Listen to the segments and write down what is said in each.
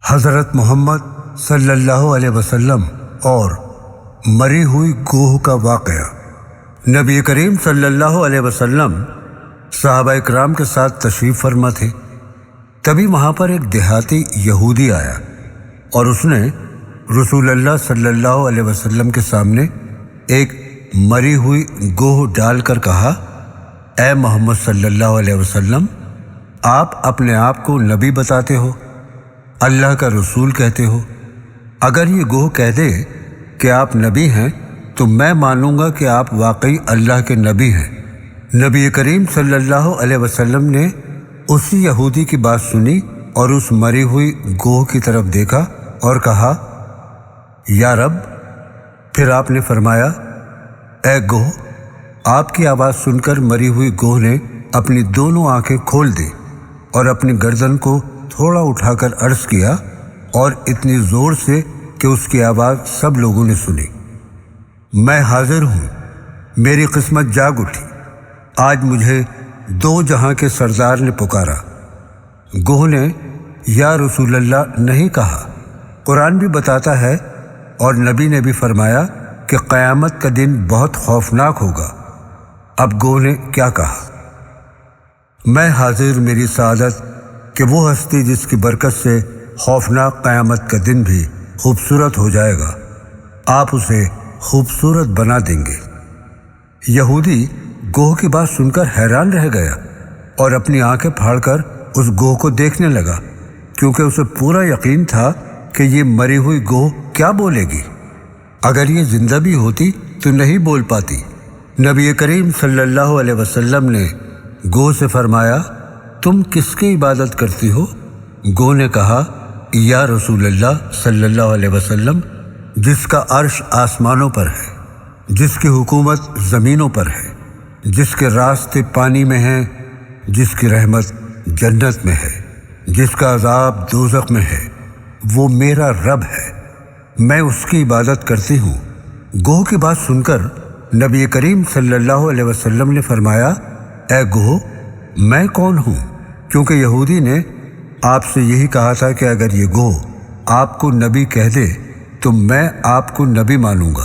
حضرت محمد صلی اللہ علیہ وسلم اور مری ہوئی گوہ کا واقعہ۔ نبی کریم صلی اللہ علیہ وسلم صحابہ اکرام کے ساتھ تشریف فرما تھے۔ تبھی وہاں پر ایک دیہاتی یہودی آیا اور اس نے رسول اللہ صلی اللہ علیہ وسلم کے سامنے ایک مری ہوئی گوہ ڈال کر کہا، اے محمد صلی اللہ علیہ وسلم، آپ اپنے آپ کو نبی بتاتے ہو، اللہ کا رسول کہتے ہو۔ اگر یہ گوہ کہہ دے کہ آپ نبی ہیں تو میں مانوں گا کہ آپ واقعی اللہ کے نبی ہیں۔ نبی کریم صلی اللہ علیہ وسلم نے اسی یہودی کی بات سنی اور اس مری ہوئی گوہ کی طرف دیکھا اور کہا، یا رب۔ پھر آپ نے فرمایا، اے گوہ۔ آپ کی آواز سن کر مری ہوئی گوہ نے اپنی دونوں آنکھیں کھول دی اور اپنی گردن کو تھوڑا اٹھا کر عرض کیا، اور اتنی زور سے کہ اس کی آواز سب لوگوں نے سنی، میں حاضر ہوں، میری قسمت جاگ اٹھی، آج مجھے دو جہاں کے سردار نے پکارا۔ گوہ نے یا رسول اللہ نہیں کہا۔ قرآن بھی بتاتا ہے اور نبی نے بھی فرمایا کہ قیامت کا دن بہت خوفناک ہوگا۔ اب گوہ نے کیا کہا؟ میں حاضر، میری سعادت کہ وہ ہستی جس کی برکت سے خوفناک قیامت کا دن بھی خوبصورت ہو جائے گا، آپ اسے خوبصورت بنا دیں گے۔ یہودی گوہ کی بات سن کر حیران رہ گیا اور اپنی آنکھیں پھاڑ کر اس گوہ کو دیکھنے لگا، کیونکہ اسے پورا یقین تھا کہ یہ مری ہوئی گوہ کیا بولے گی۔ اگر یہ زندہ بھی ہوتی تو نہیں بول پاتی۔ نبی کریم صلی اللہ علیہ وسلم نے گوہ سے فرمایا، تم کس کی عبادت کرتی ہو؟ گوہ نے کہا، یا رسول اللہ صلی اللہ علیہ وسلم، جس کا عرش آسمانوں پر ہے، جس کی حکومت زمینوں پر ہے، جس کے راستے پانی میں ہیں، جس کی رحمت جنت میں ہے، جس کا عذاب دوزخ میں ہے، وہ میرا رب ہے، میں اس کی عبادت کرتی ہوں۔ گوہ کی بات سن کر نبی کریم صلی اللہ علیہ وسلم نے فرمایا، اے گوہ، میں کون ہوں؟ کیونکہ یہودی نے آپ سے یہی کہا تھا کہ اگر یہ گوہ آپ کو نبی کہہ دے تو میں آپ کو نبی مانوں گا۔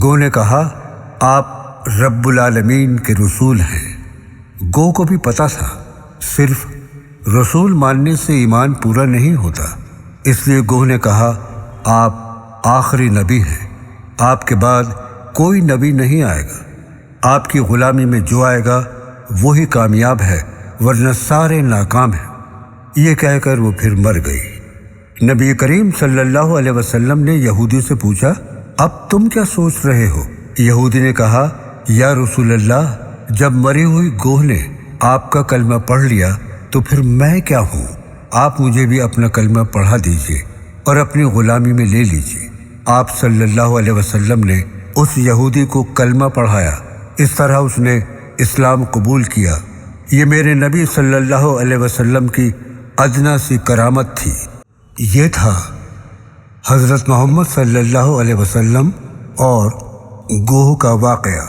گوہ نے کہا، آپ رب العالمین کے رسول ہیں۔ گوہ کو بھی پتہ تھا صرف رسول ماننے سے ایمان پورا نہیں ہوتا، اس لیے گوہ نے کہا، آپ آخری نبی ہیں، آپ کے بعد کوئی نبی نہیں آئے گا، آپ کی غلامی میں جو آئے گا وہی کامیاب ہے، ورنہ سارے ناکام ہیں۔ یہ کہہ کر وہ پھر مر گئی۔ نبی کریم صلی اللہ علیہ وسلم نے یہودی سے پوچھا، اب تم کیا سوچ رہے ہو؟ یہودی نے کہا، یا رسول اللہ، جب مری ہوئی گوہ نے آپ کا کلمہ پڑھ لیا تو پھر میں کیا ہوں؟ آپ مجھے بھی اپنا کلمہ پڑھا دیجئے اور اپنی غلامی میں لے لیجئے۔ آپ صلی اللہ علیہ وسلم نے اس یہودی کو کلمہ پڑھایا، اس طرح اس نے اسلام قبول کیا۔ یہ میرے نبی صلی اللہ علیہ وسلم کی ادنا سی کرامت تھی۔ یہ تھا حضرت محمد صلی اللہ علیہ وسلم اور گوہ کا واقعہ۔